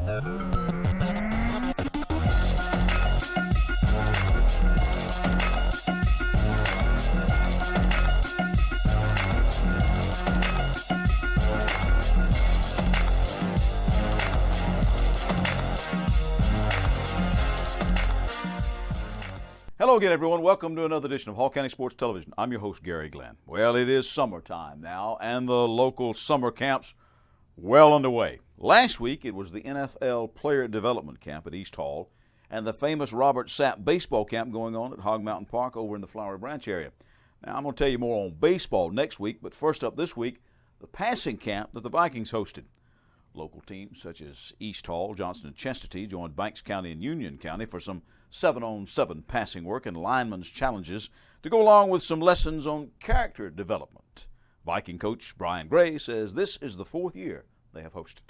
Hello again, everyone. Welcome to another edition of Hall County Sports Television. I'm your host, Gary Glenn. Well, it is summertime now, and the local summer camps well underway. Last week, it was the NFL Player Development Camp at East Hall and the famous Robert Sapp Baseball Camp going on at Hog Mountain Park over in the Flowery Branch area. Now, I'm going to tell you more on baseball next week, but first up this week, the passing camp that the Vikings hosted. Local teams such as East Hall, Johnston, and Chestatee joined Banks County and Union County for some 7-on-7 passing work and linemen's challenges to go along with some lessons on character development. Viking coach Brian Gray says this is the fourth year they have hosted.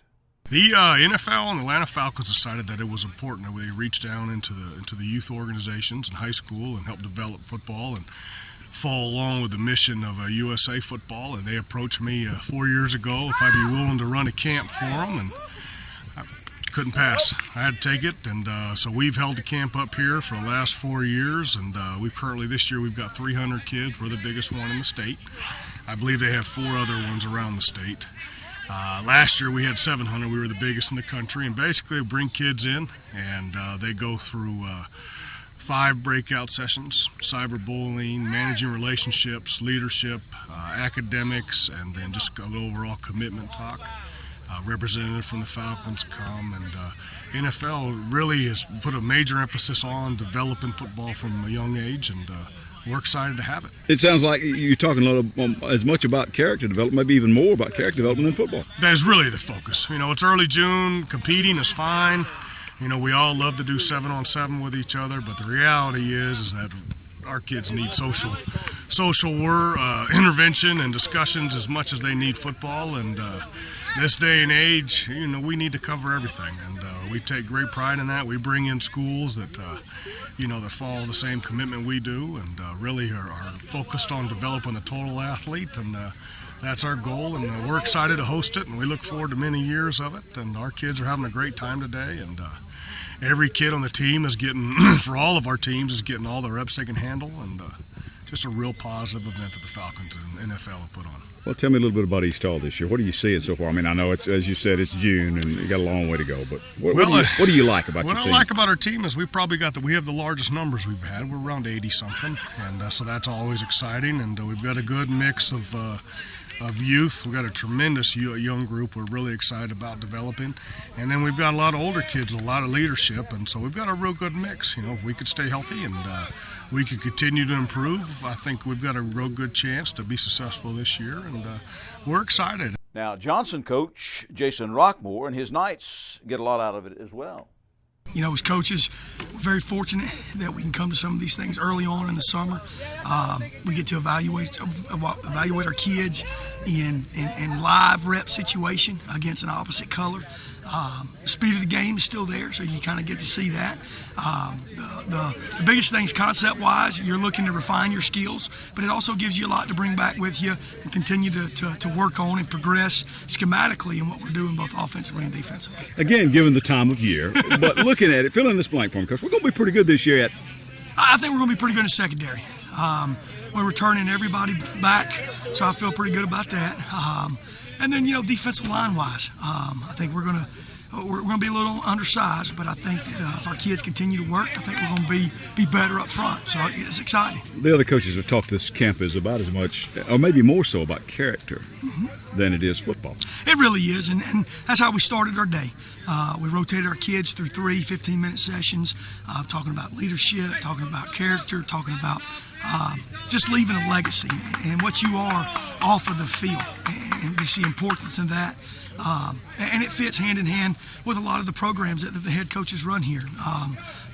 The NFL and Atlanta Falcons decided that it was important that they reach down into the youth organizations in high school and help develop football and follow along with the mission of USA football. And they approached me 4 years ago if I'd be willing to run a camp for them, and I couldn't pass. I had to take it, and so we've held the camp up here for the last 4 years, and this year we've got 300 kids. We're the biggest one in the state. I believe they have 4 other ones around the state. Last year we had 700. We were the biggest in the country, and basically we bring kids in, and they go through 5 breakout sessions: cyberbullying, managing relationships, leadership, academics, and then just an overall commitment talk. Representative from the Falcons come, and NFL really has put a major emphasis on developing football from a young age, and we're excited to have it. It sounds like you're talking a lot as much about character development, maybe even more about character development than football. That is really the focus. You know, it's early June. Competing is fine. You know, we all love to do 7-on-7 with each other, but the reality is that our kids need social intervention and discussions as much as they need football. And this day and age, you know, we need to cover everything, and we take great pride in that. We bring in schools that that follow the same commitment we do, and really are focused on developing the total athlete, and that's our goal, and we're excited to host it, and we look forward to many years of it. And our kids are having a great time today, and every kid on the team is getting, for all of our teams, is getting all the reps they can handle, and just a real positive event that the Falcons and NFL have put on. Well, tell me a little bit about East Hall this year. What are you seeing so far? I mean, I know it's, as you said, it's June and you got a long way to go, but what do you like about your team? What I like about our team is we have the largest numbers we've had. We're around 80-something, and so that's always exciting, and we've got a good mix of youth. We've got a tremendous young group we're really excited about developing, and then we've got a lot of older kids with a lot of leadership, and so we've got a real good mix. You know, if we could stay healthy and we could continue to improve, I think we've got a real good chance to be successful this year, and we're excited. Now, Johnson coach Jason Rockmore and his Knights get a lot out of it as well. You know, as coaches, we're very fortunate that we can come to some of these things early on in the summer. We get to evaluate our kids in live rep situation against an opposite color. The speed of the game is still there, so you kind of get to see that. The biggest things concept-wise, you're looking to refine your skills, but it also gives you a lot to bring back with you and continue to work on and progress schematically in what we're doing both offensively and defensively. Again, given the time of year, but looking at it, fill in this blank for me, because we're going to be pretty good this year. I think we're going to be pretty good in secondary. We're returning everybody back, so I feel pretty good about that. And then, you know, defensive line-wise, I think we're going to be a little undersized, but I think that if our kids continue to work, I think we're going to be better up front. So it's exciting. The other coaches have talked this camp is about as much, or maybe more so, about character than it is football. It really is, and that's how we started our day. We rotated our kids through 3 15-minute sessions, talking about leadership, talking about character, talking about just leaving a legacy and what you are off of the field, and just the importance of that. And it fits hand in hand with a lot of the programs that the head coaches run here.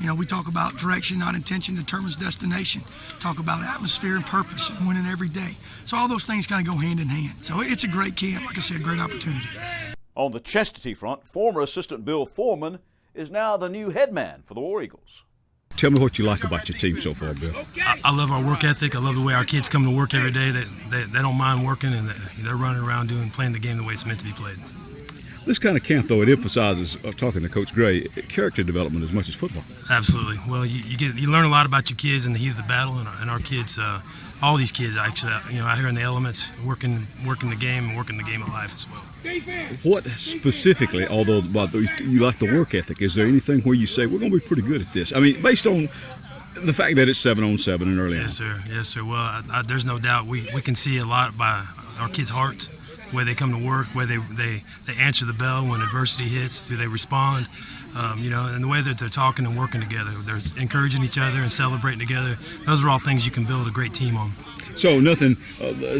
You know, we talk about direction, not intention, determines destination. Talk about atmosphere and purpose and winning every day. So all those things kind of go hand in hand. So it's a great camp, like I said, great opportunity. On the Chestatee front, former assistant Bill Foreman is now the new head man for the War Eagles. Tell me what you like about your team so far, Bill. I love our work ethic. I love the way our kids come to work every day. They don't mind working, and they're running around playing the game the way it's meant to be played. This kind of camp, though, it emphasizes, talking to Coach Gray, character development as much as football. Absolutely. Well, you learn a lot about your kids in the heat of the battle, and our kids, all these kids actually, out here in the elements, working the game and working the game of life as well. What specifically, although you like the work ethic, is there anything where you say we're going to be pretty good at this? I mean, based on the fact that it's 7-on-7 and early on. Yes, sir. Yes, sir. Well, there's no doubt we can see a lot by our kids' hearts. Where they come to work, where they answer the bell when adversity hits, do they respond, and the way that they're talking and working together, they're encouraging each other and celebrating together. Those are all things you can build a great team on. So nothing,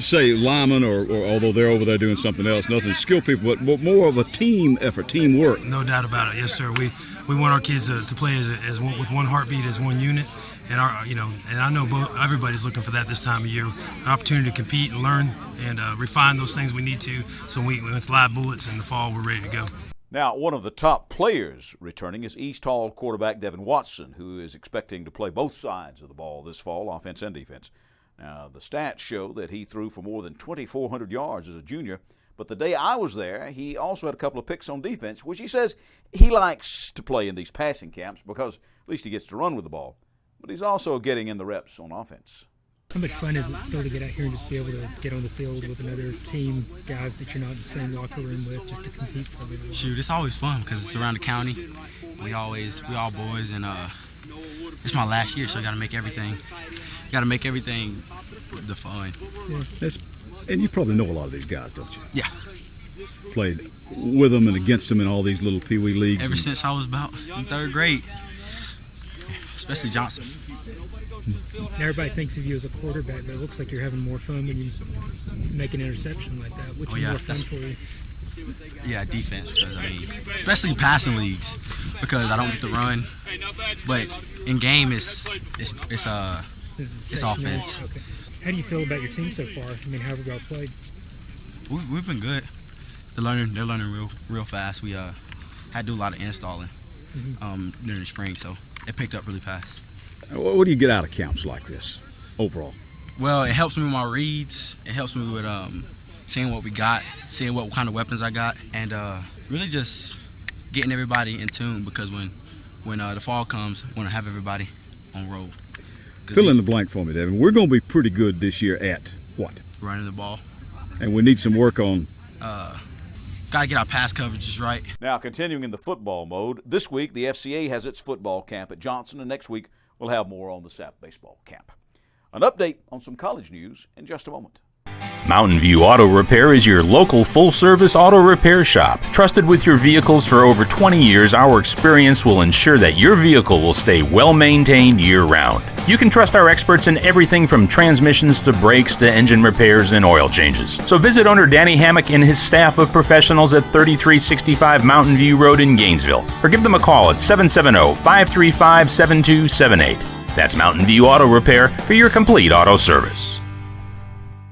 say linemen or although they're over there doing something else, nothing skill people, but more of a team effort, teamwork. No doubt about it. Yes, sir. We want our kids to play as one, with one heartbeat, as one unit. And and I know everybody's looking for that this time of year, an opportunity to compete and learn and refine those things we need to. So when it's live bullets in the fall, we're ready to go. Now, one of the top players returning is East Hall quarterback Devin Watson, who is expecting to play both sides of the ball this fall, offense and defense. Now, the stats show that he threw for more than 2,400 yards as a junior, but the day I was there, he also had a couple of picks on defense, which he says he likes to play in these passing camps because at least he gets to run with the ball. But he's also getting in the reps on offense. How much fun is it still to get out here and just be able to get on the field with another team, guys that you're not in the same locker room with, just to compete for them? Shoot, it's always fun because it's around the county. We all boys, and it's my last year, so I got to make everything the fun. Yeah. And you probably know a lot of these guys, don't you? Yeah. Played with them and against them in all these little pee-wee leagues. Ever since I was about in third grade, especially Johnson. Everybody thinks of you as a quarterback, but it looks like you're having more fun when you make an interception like that. Which is more fun for you? Yeah, defense, because especially passing leagues, because I don't get to run. But in game, it's offense. Okay. How do you feel about your team so far? How have you all played? We've been good. They're learning real fast. We had to do a lot of installing during the spring, so it picked up really fast. What do you get out of camps like this overall? Well, it helps me with my reads. It helps me with seeing what we got, seeing what kind of weapons I got, and really just getting everybody in tune, because when the fall comes, I want to have everybody on roll. Fill in the blank for me, Devin. We're going to be pretty good this year at what? Running the ball. And we need some work on... Got to get our pass coverages right. Now, continuing in the football mode, this week the FCA has its football camp at Johnson, and next week we'll have more on the SAP baseball camp. An update on some college news in just a moment. Mountain View Auto Repair is your local full-service auto repair shop. Trusted with your vehicles for over 20 years, our experience will ensure that your vehicle will stay well-maintained year-round. You can trust our experts in everything from transmissions to brakes to engine repairs and oil changes. So visit owner Danny Hammock and his staff of professionals at 3365 Mountain View Road in Gainesville, or give them a call at 770-535-7278. That's Mountain View Auto Repair for your complete auto service.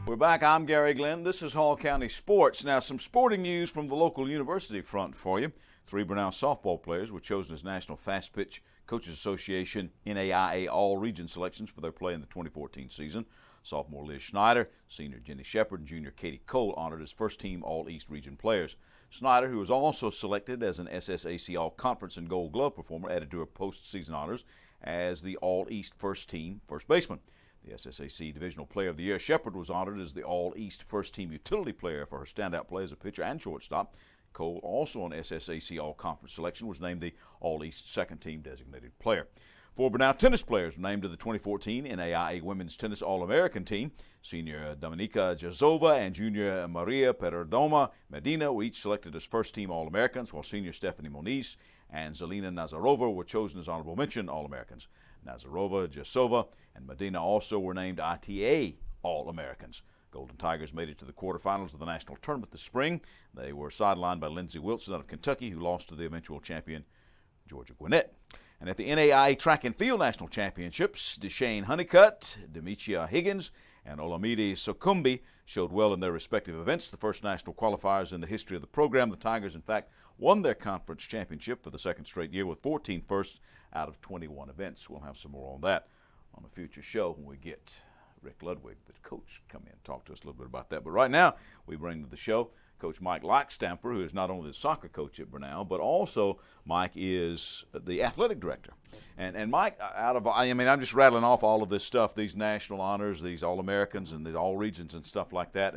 We're back. I'm Gary Glenn. This is Hall County Sports. Now, some sporting news from the local university front for you. 3 Brown softball players were chosen as National Fast Pitch Coaches Association NAIA All-Region selections for their play in the 2014 season. Sophomore Liz Schneider, senior Jenny Shepard, and junior Katie Cole honored as first-team All-East Region players. Schneider, who was also selected as an SSAC All-Conference and Gold Glove performer, added to her postseason honors as the All-East first-team first baseman. The SSAC Divisional Player of the Year, Shepard, was honored as the All-East first-team utility player for her standout play as a pitcher and shortstop. Cole, also an SSAC All-Conference selection, was named the All-East second-team designated player. 4 Brown tennis players were named to the 2014 NAIA Women's Tennis All-American team. Senior Dominika Jazova and junior Maria Pererdoma Medina were each selected as first-team All-Americans, while senior Stephanie Moniz and Zelina Nazarova were chosen as honorable mention All-Americans. Nazarova, Jasova, and Medina also were named ITA All-Americans. Golden Tigers made it to the quarterfinals of the national tournament this spring. They were sidelined by Lindsey Wilson out of Kentucky, who lost to the eventual champion Georgia Gwinnett. And at the NAIA Track and Field National Championships, Deshane Honeycutt, Demetria Higgins, and Olamide Sokumbi showed well in their respective events. The first national qualifiers in the history of the program. The Tigers, in fact, won their conference championship for the second straight year with 14 firsts out of 21 events. We'll have some more on that on a future show when we get Rick Ludwig, the coach, come in and talk to us a little bit about that. But right now, we bring to the show Coach Mike Lockstamper, who is not only the soccer coach at Brenau, but also Mike is the athletic director. And Mike, I'm just rattling off all of this stuff, these national honors, these All-Americans and these All-Regions and stuff like that.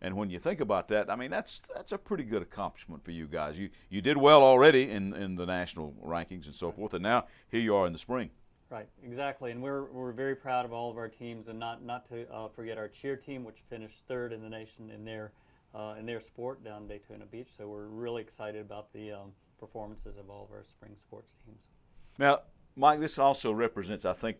And when you think about that, I mean, that's a pretty good accomplishment for you guys. You did well already in the national rankings and so forth, and now here you are in the spring. Right, exactly, and we're very proud of all of our teams, and not to forget our cheer team, which finished third in the nation in their sport down Daytona Beach. So we're really excited about the performances of all of our spring sports teams. Now, Mike, this also represents, I think,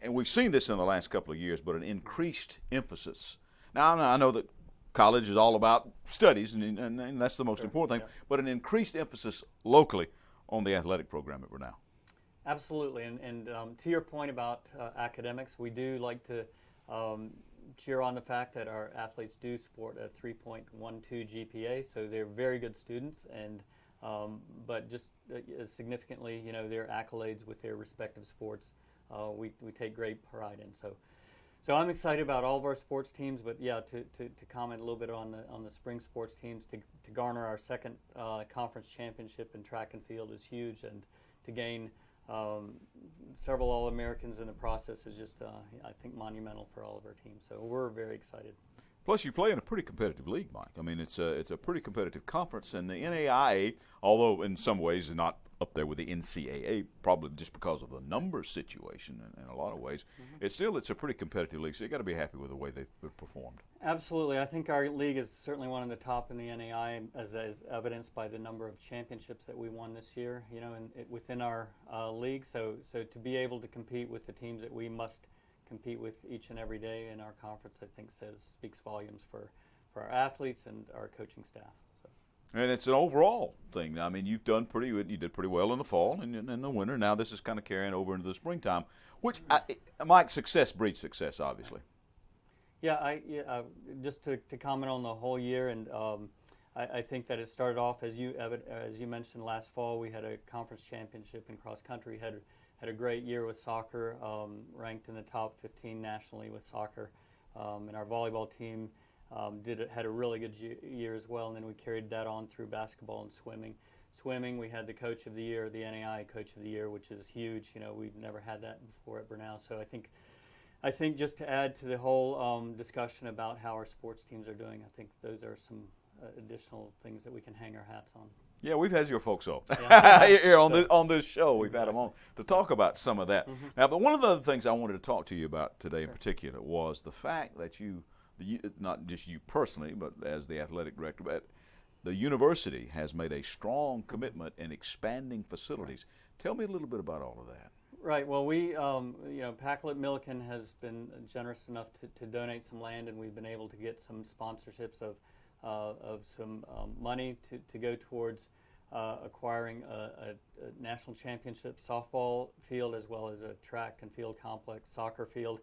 and we've seen this in the last couple of years, but an increased emphasis. Now, I know that college is all about studies, and that's the most important thing, but an increased emphasis locally on the athletic program at Brenau. Absolutely, and to your point about academics, we do like to cheer on the fact that our athletes do sport a 3.12 GPA, so they're very good students, and but just as significantly, their accolades with their respective sports, we take great pride in. So I'm excited about all of our sports teams, but yeah, to comment a little bit on the spring sports teams, to garner our second conference championship in track and field is huge, and to gain several All-Americans in the process is just, I think, monumental for all of our teams. So we're very excited. Plus, you play in a pretty competitive league, Mike. I mean, it's a pretty competitive conference, and the NAIA, although in some ways is not up there with the NCAA, probably just because of the numbers situation in a lot of ways, it's a pretty competitive league, so you got to be happy with the way they've performed. Absolutely. I think our league is certainly one of the top in the NAIA, as evidenced by the number of championships that we won this year, within our league. So to be able to compete with the teams that we must compete with each and every day in our conference, I think speaks volumes for our athletes and our coaching staff. So. And it's an overall thing. I mean, you did pretty well in the fall and in the winter. Now this is kind of carrying over into the springtime, which Mike, success breeds success, obviously. Yeah, just to comment on the whole year, and I think that it started off as you mentioned last fall. We had a conference championship in cross country. Had a great year with soccer, ranked in the top 15 nationally with soccer, and our volleyball team had a really good year as well. And then we carried that on through basketball and swimming. Swimming, we had the Coach of the Year, the NAIA Coach of the Year, which is huge. We've never had that before at Brenau. So I think just to add to the whole discussion about how our sports teams are doing, I think those are some additional things that we can hang our hats on. Yeah, we've had your folks on Yeah. here on this show. We've had them on to talk about some of that. Now, but one of the other things I wanted to talk to you about today in particular was the fact that not just you personally, but as the athletic director, but the university has made a strong commitment in expanding facilities. Tell me a little bit about all of that. Right. Well, we, Packlet Milliken has been generous enough to donate some land, and we've been able to get some sponsorships of some money to go towards acquiring a national championship softball field, as well as a track and field complex soccer field.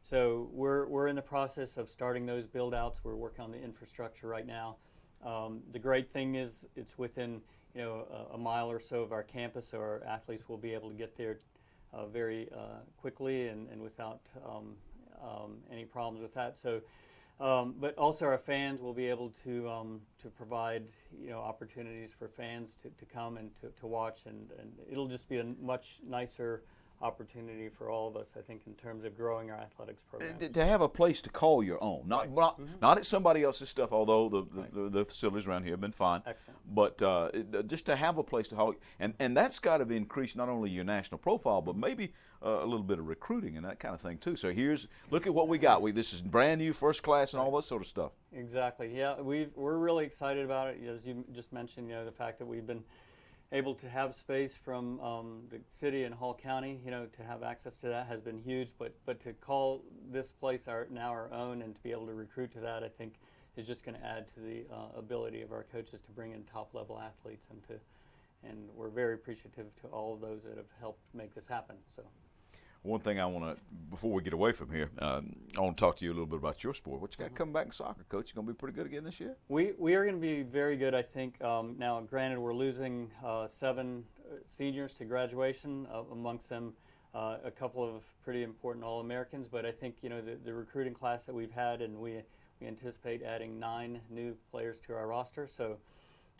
So we're in the process of starting those build outs. We're working on the infrastructure right now. The great thing is it's within a mile or so of our campus, so our athletes will be able to get there very quickly and without any problems with that. So. But also our fans will be able to provide opportunities for fans to come and to watch, and it'll just be a much nicer opportunity for all of us, I think, in terms of growing our athletics program. To have a place to call your own, not at somebody else's stuff, although the facilities around here have been fine. Excellent. But just to have a place to call, and that's got to increase not only your national profile, but maybe a little bit of recruiting and that kind of thing too. So look at what we got. This is brand new, first class, and all that sort of stuff. Exactly. Yeah, we're really excited about it. As you just mentioned, the fact that we've been able to have space from the city and Hall County, to have access to that has been huge. But to call this place our own and to be able to recruit to that, I think, is just going to add to the ability of our coaches to bring in top-level athletes, and we're very appreciative to all of those that have helped make this happen. So. One thing I want to, before we get away from here, I want to talk to you a little bit about your sport. What you got coming back in soccer, Coach? You going to be pretty good again this year? We are going to be very good, I think. Now, granted, we're losing 7 seniors to graduation, amongst them a couple of pretty important All-Americans. But I think the recruiting class that we've had, and we We anticipate adding 9 new players to our roster. So,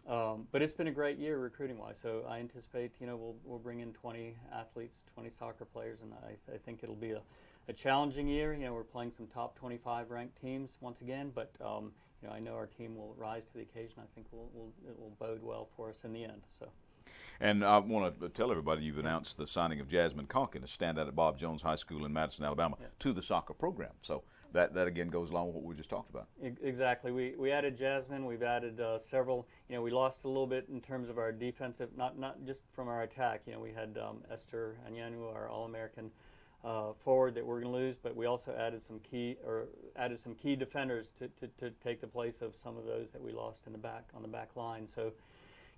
but it's been a great year recruiting-wise. So I anticipate, we'll bring in 20 athletes, 20 soccer players, and I think it'll be a challenging year. We're playing some top 25 ranked teams once again, but I know our team will rise to the occasion. I think it will bode well for us in the end. So. And I want to tell everybody you've announced the signing of Jasmine Conkin, a standout at Bob Jones High School in Madison, Alabama, to the soccer program. So that again goes along with what we just talked about. Exactly. We added Jasmine. We've added several. We lost a little bit in terms of our defensive, not just from our attack. We had Esther Anyanu, our All-American forward, that we're going to lose, but we also added some key defenders to take the place of some of those that we lost on the back line. So.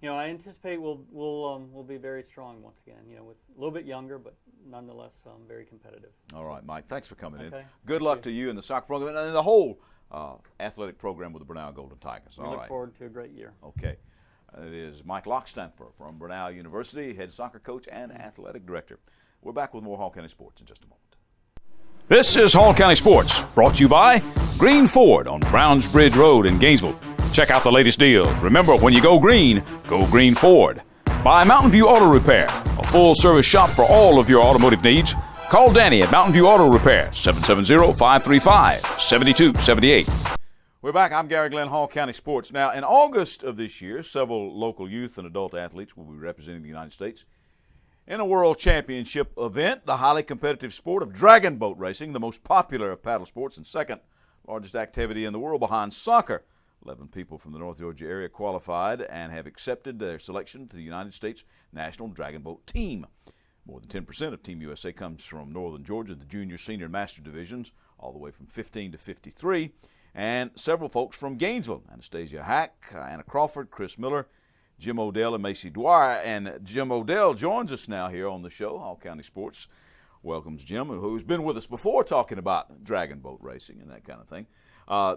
I anticipate we'll be very strong once again. With a little bit younger, but nonetheless very competitive. All right, Mike. Thanks for coming in. Okay. Good luck to you in the soccer program and the whole athletic program with the Brunel Golden Tigers. We look forward to a great year. Okay. It is Mike Lockstanfer from Brunel University, head soccer coach and athletic director. We're back with more Hall County Sports in just a moment. This is Hall County Sports, brought to you by Green Ford on Browns Bridge Road in Gainesville. Check out the latest deals. Remember, when you go Green Ford. By Mountain View Auto Repair, a full-service shop for all of your automotive needs. Call Danny at Mountain View Auto Repair, 770-535-7278. We're back. I'm Gary Glenn, Hall County Sports. Now, in August of this year, several local youth and adult athletes will be representing the United States in a World Championship event, the highly competitive sport of dragon boat racing, the most popular of paddle sports and second largest activity in the world behind soccer. 11 people from the North Georgia area qualified and have accepted their selection to the United States National Dragon Boat Team. More than 10% of Team USA comes from Northern Georgia, the junior, senior, and master divisions, all the way from 15 to 53, and several folks from Gainesville, Anastasia Hack, Anna Crawford, Chris Miller, Jim Odell, and Macy Dwyer. And Jim Odell joins us now here on the show. Hall County Sports welcomes Jim, who's been with us before talking about dragon boat racing and that kind of thing.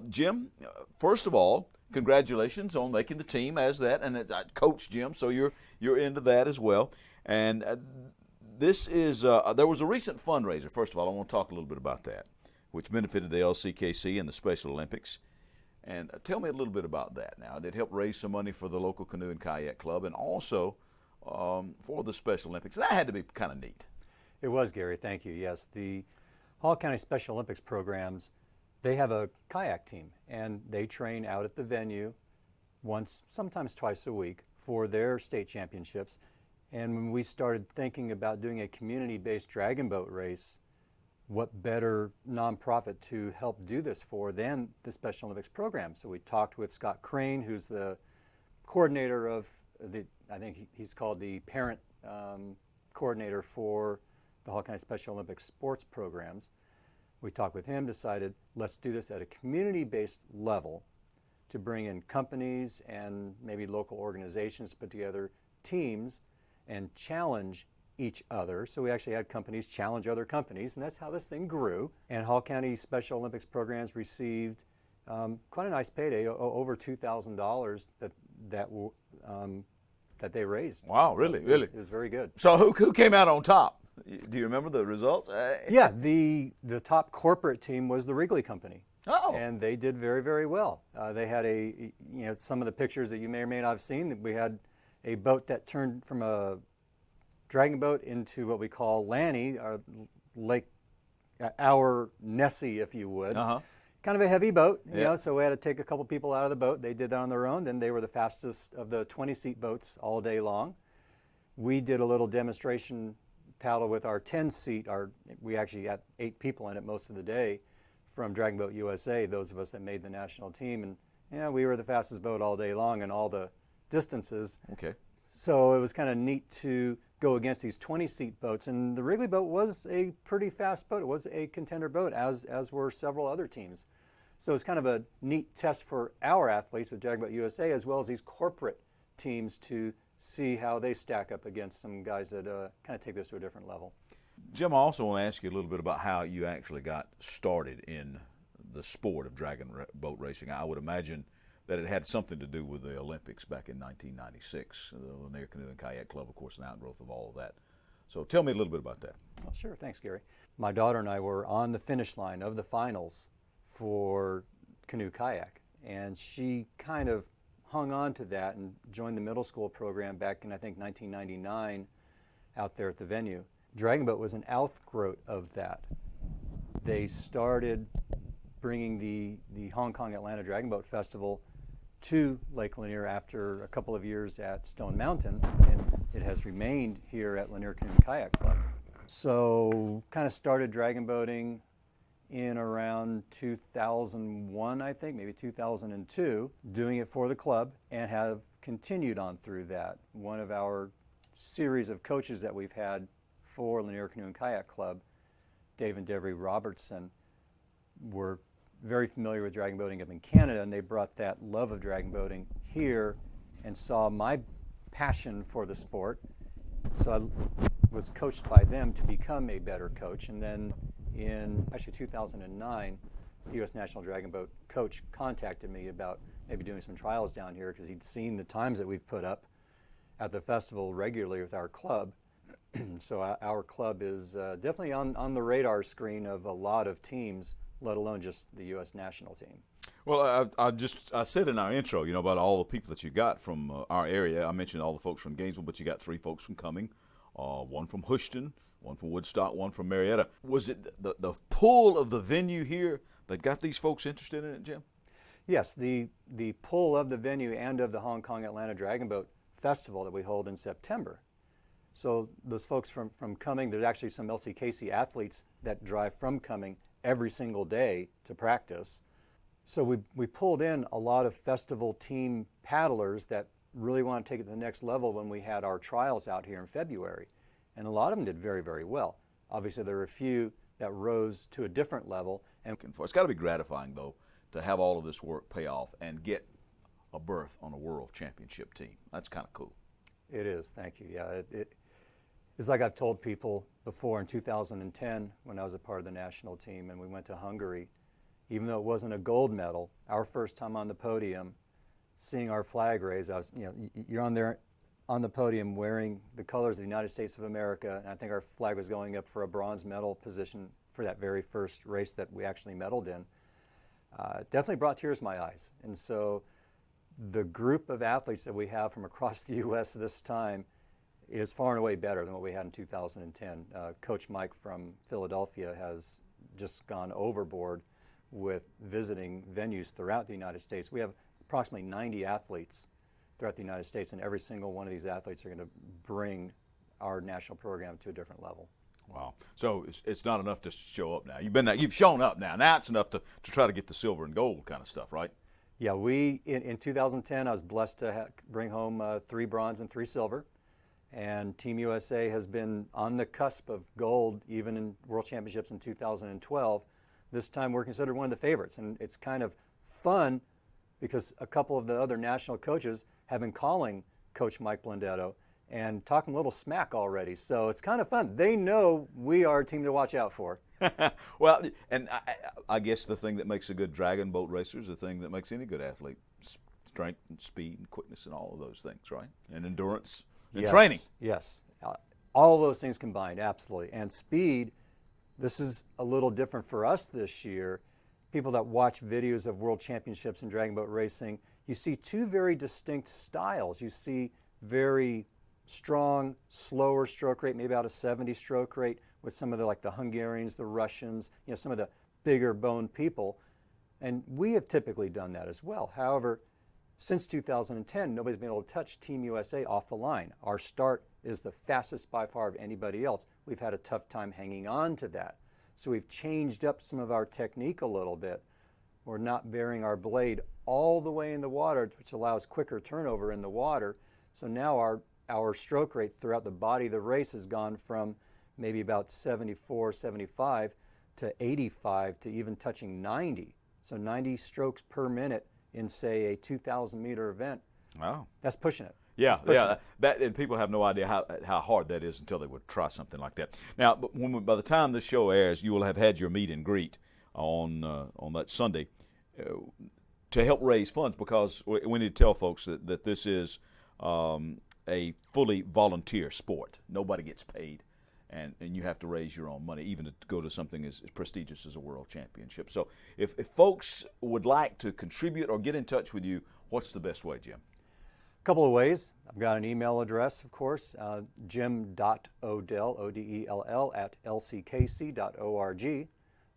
Jim, first of all, congratulations on making the team as that, and Coach Jim, so you're into that as well. And this is there was a recent fundraiser. First of all, I want to talk a little bit about that, which benefited the LCKC and the Special Olympics. And tell me a little bit about that. Now, it helped raise some money for the local canoe and kayak club, and also for the Special Olympics. That had to be kind of neat. It was, Gary. Thank you. Yes, the Hall County Special Olympics programs. They have a kayak team, and they train out at the venue once, sometimes twice a week for their state championships. And when we started thinking about doing a community-based dragon boat race, what better nonprofit to help do this for than the Special Olympics program? So we talked with Scott Crane, who's the coordinator of I think he's called the parent coordinator for the Hall County Special Olympics sports programs. We talked with him, decided let's do this at a community-based level to bring in companies and maybe local organizations to put together teams and challenge each other. So we actually had companies challenge other companies, and that's how this thing grew. And Hall County Special Olympics programs received quite a nice payday, over $2,000 that they raised. Wow, So really? It was very good. So who came out on top? Do you remember the results? Yeah, the top corporate team was the Wrigley Company. Oh. And they did very, very well. They had some of the pictures that you may or may not have seen. We had a boat that turned from a dragon boat into what we call Lanny, our Nessie, if you would. Uh-huh. Kind of a heavy boat, you know, so we had to take a couple people out of the boat. They did that on their own. Then they were the fastest of the 20-seat boats all day long. We did a little demonstration paddle with our 10-seat. We actually had 8 people in it most of the day from Dragon Boat USA, those of us that made the national team. And yeah, we were the fastest boat all day long in all the distances. Okay. So it was kind of neat to go against these 20-seat boats. And the Wrigley boat was a pretty fast boat. It was a contender boat, as were several other teams. So it's kind of a neat test for our athletes with Dragon Boat USA, as well as these corporate teams, to see how they stack up against some guys that kind of take this to a different level. Jim, I also want to ask you a little bit about how you actually got started in the sport of dragon boat racing. I would imagine that it had something to do with the Olympics back in 1996. The Lanier Canoe and Kayak Club, of course, an outgrowth of all of that. So tell me a little bit about that. Well, sure. Thanks, Gary. My daughter and I were on the finish line of the finals for canoe kayak. And she kind of hung on to that and joined the middle school program back in, I think, 1999 out there at the venue. Dragon Boat was an outgrowth of that. They started bringing the Hong Kong Atlanta Dragon Boat Festival to Lake Lanier after a couple of years at Stone Mountain, and it has remained here at Lanier Canoe and Kayak Club. So kind of started dragon boating in around 2001, I think, maybe 2002, doing it for the club, and have continued on through that. One of our series of coaches that we've had for Lanier Canoe and Kayak Club, Dave and Devery Robertson, were very familiar with dragon boating up in Canada, and they brought that love of dragon boating here and saw my passion for the sport. So I was coached by them to become a better coach. And then in actually 2009, the U.S. National Dragon Boat coach contacted me about maybe doing some trials down here because he'd seen the times that we've put up at the festival regularly with our club. So our club is definitely on the radar screen of a lot of teams, let alone just the U.S. national team. Well, I said in our intro, about all the people that you got from our area. I mentioned all the folks from Gainesville, but you got 3 folks from Cumming, one from Houston, one from Woodstock, one from Marietta. Was it the pull of the venue here that got these folks interested in it, Jim? Yes, the pull of the venue and of the Hong Kong Atlanta Dragon Boat Festival that we hold in September. So those folks from Cumming, there's actually some LCKC athletes that drive from Cumming every single day to practice. So we pulled in a lot of festival team paddlers that really want to take it to the next level when we had our trials out here in February. And a lot of them did very, very well. Obviously, there were a few that rose to a different level. And it's got to be gratifying, though, to have all of this work pay off and get a berth on a world championship team. That's kind of cool. It is, thank you. Yeah, it's like I've told people before in 2010 when I was a part of the national team and we went to Hungary, even though it wasn't a gold medal, our first time on the podium, seeing our flag raise, you're on there on the podium wearing the colors of the United States of America, and I think our flag was going up for a bronze medal position for that very first race that we actually medaled in. Definitely brought tears to my eyes. And so the group of athletes that we have from across the U.S. this time is far and away better than what we had in 2010. Coach Mike from Philadelphia has just gone overboard with visiting venues throughout the United States. We have approximately 90 athletes throughout the United States, and every single one of these athletes are going to bring our national program to a different level. Wow. So it's not enough to show up now. You've shown up now. Now it's enough to try to get the silver and gold kind of stuff, right? Yeah, in 2010, I was blessed to bring home 3 bronze and 3 silver. And Team USA has been on the cusp of gold, even in World Championships in 2012. This time we're considered one of the favorites. And it's kind of fun because a couple of the other national coaches have been calling Coach Mike Blendetto and talking a little smack already. So it's kind of fun. They know we are a team to watch out for. Well, and I guess the thing that makes a good dragon boat racer is the thing that makes any good athlete: strength and speed and quickness and all of those things, right? And endurance and training. Yes, all of those things combined, absolutely. And speed, this is a little different for us this year. People that watch videos of world championships in dragon boat racing, you see 2 very distinct styles. You see very strong, slower stroke rate, maybe about a 70 stroke rate with some of the Hungarians, the Russians, some of the bigger boned people. And we have typically done that as well. However, since 2010, nobody's been able to touch Team USA off the line. Our start is the fastest by far of anybody else. We've had a tough time hanging on to that. So we've changed up some of our technique a little bit. We're not bearing our blade all the way in the water, which allows quicker turnover in the water. So now our stroke rate throughout the body of the race has gone from maybe about 74, 75 to 85 to even touching 90. So 90 strokes per minute in, say, a 2,000-meter event. Wow. That's pushing it. Yeah, that, and people have no idea how hard that is until they would try something like that. Now, by the time this show airs, you will have had your meet and greet on that Sunday to help raise funds, because we need to tell folks that this is a fully volunteer sport. Nobody gets paid. and you have to raise your own money, even to go to something as prestigious as a world championship. So if folks would like to contribute or get in touch with you, what's the best way, Jim? A couple of ways. I've got an email address, of course, jim.odell, O-D-E-L-L, @lckc.org.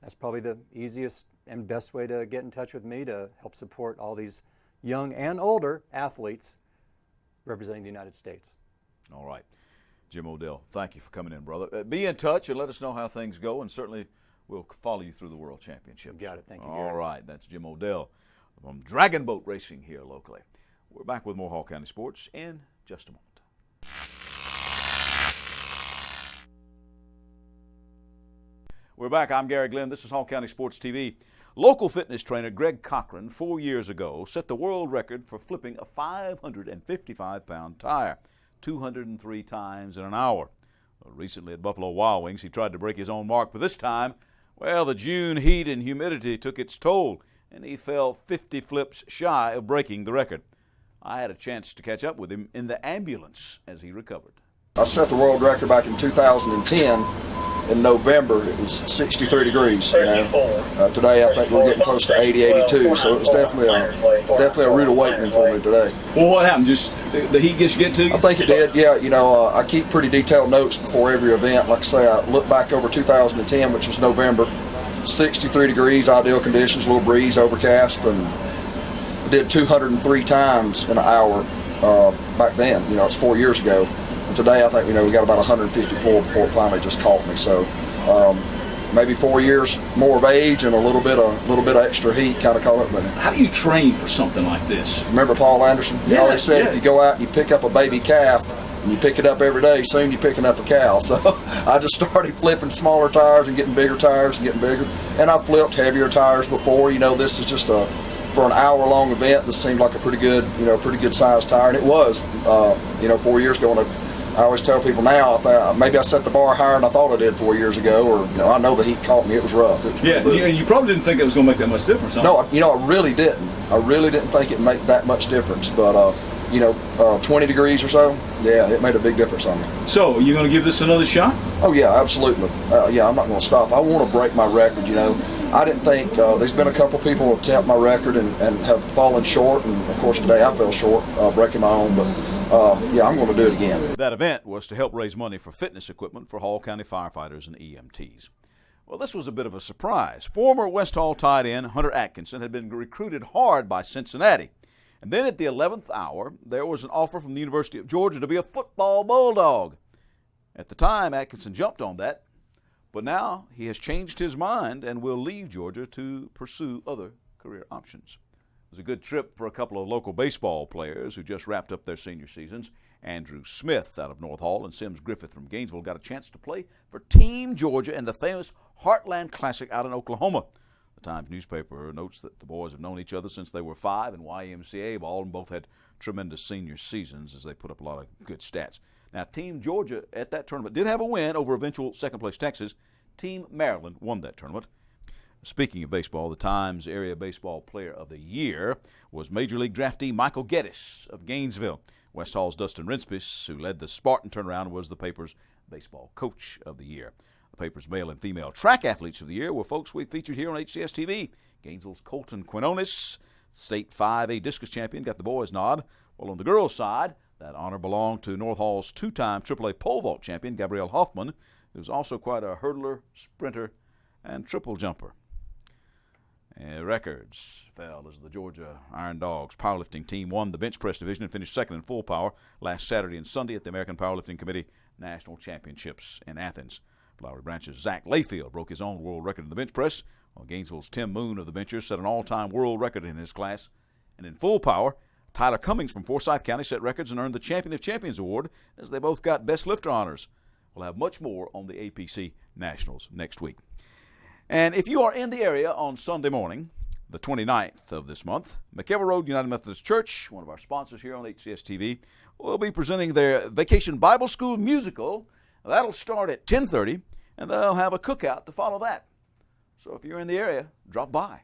That's probably the easiest and best way to get in touch with me to help support all these young and older athletes representing the United States. All right. Jim Odell, thank you for coming in, brother. Be in touch and let us know how things go, and certainly we'll follow you through the World Championships. You got it. Thank you, All Gary. right. That's Jim Odell from Dragon Boat Racing here locally. We're back with more Hall County Sports in just a moment. We're back. I'm Gary Glenn. This is Hall County Sports TV. Local fitness trainer Greg Cochran, 4 years ago, set the world record for flipping a 555-pound tire 203 times in an hour. Recently at Buffalo Wild Wings, he tried to break his own mark, but this time, well, the June heat and humidity took its toll, and he fell 50 flips shy of breaking the record. I had a chance to catch up with him in the ambulance as he recovered. I set the world record back in 2010. In November, it was 63 degrees. Today, I think we're getting close to 80, 82. So it was definitely a rude awakening for me today. Well, what happened? Just the heat just get to you? I think it did. Yeah, I keep pretty detailed notes before every event. Like I say, I look back over 2010, which was November, 63 degrees, ideal conditions, a little breeze, overcast, and I did 203 times in an hour back then. It's 4 years ago. And today, I think we got about 154 before it finally just caught me. So maybe 4 years more of age and a little bit of extra heat kind of caught it. But How do you train for something like this? remember Paul Anderson? He always said if you go out and you pick up a baby calf and you pick it up every day, soon you're picking up a cow. So I just started flipping smaller tires and getting bigger tires and getting bigger. And I've flipped heavier tires before. This is just for an hour-long event. This seemed like a pretty good sized tire, and it was. 4 years ago. And I always tell people now, maybe I set the bar higher than I thought I did 4 years ago, or I know the heat caught me. It was rough. It was and you probably didn't think it was going to make that much difference. Huh? No, I really didn't. I really didn't think it'd make that much difference. But 20 degrees or so, yeah, it made a big difference on me. So, are you going to give this another shot? Oh yeah, absolutely. I'm not going to stop. I want to break my record. I didn't think there's been a couple people who attempt my record and have fallen short, and of course today I fell short breaking my own. But I'm going to do it again. That event was to help raise money for fitness equipment for Hall County firefighters and EMTs. Well, this was a bit of a surprise. Former West Hall tight end Hunter Atkinson had been recruited hard by Cincinnati. And then at the 11th hour, there was an offer from the University of Georgia to be a football bulldog. At the time, Atkinson jumped on that, but now he has changed his mind and will leave Georgia to pursue other career options. It was a good trip for a couple of local baseball players who just wrapped up their senior seasons. Andrew Smith out of North Hall and Sims Griffith from Gainesville got a chance to play for Team Georgia in the famous Heartland Classic out in Oklahoma. The Times newspaper notes that the boys have known each other since they were 5 in YMCA ball, and both had tremendous senior seasons as they put up a lot of good stats. Now, Team Georgia at that tournament did have a win over eventual second-place Texas. Team Maryland won that tournament. Speaking of baseball, the Times Area Baseball Player of the Year was Major League draftee Michael Geddes of Gainesville. West Hall's Dustin Rinspis, who led the Spartan turnaround, was the paper's Baseball Coach of the Year. The paper's male and female track athletes of the year were folks we featured here on HCSTV. Gainesville's Colton Quinones, state 5A discus champion, got the boys' nod. While on the girls' side, that honor belonged to North Hall's two-time AAA pole vault champion, Gabrielle Hoffman, who's also quite a hurdler, sprinter, and triple jumper. Records fell as the Georgia Iron Dogs powerlifting team won the bench press division and finished second in full power last Saturday and Sunday at the American Powerlifting Committee National Championships in Athens. Flowery Branch's Zach Layfield broke his own world record in the bench press, while Gainesville's Tim Moon of the benchers set an all-time world record in his class. And in full power, Tyler Cummings from Forsyth County set records and earned the Champion of Champions award as they both got Best Lifter honors. We'll have much more on the APC Nationals next week. And if you are in the area on Sunday morning, the 29th of this month, McEver Road United Methodist Church, one of our sponsors here on HCS-TV, will be presenting their Vacation Bible School musical. That'll start at 10:30, and they'll have a cookout to follow that. So if you're in the area, drop by.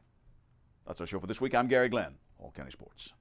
That's our show for this week. I'm Gary Glenn, Hall County Sports.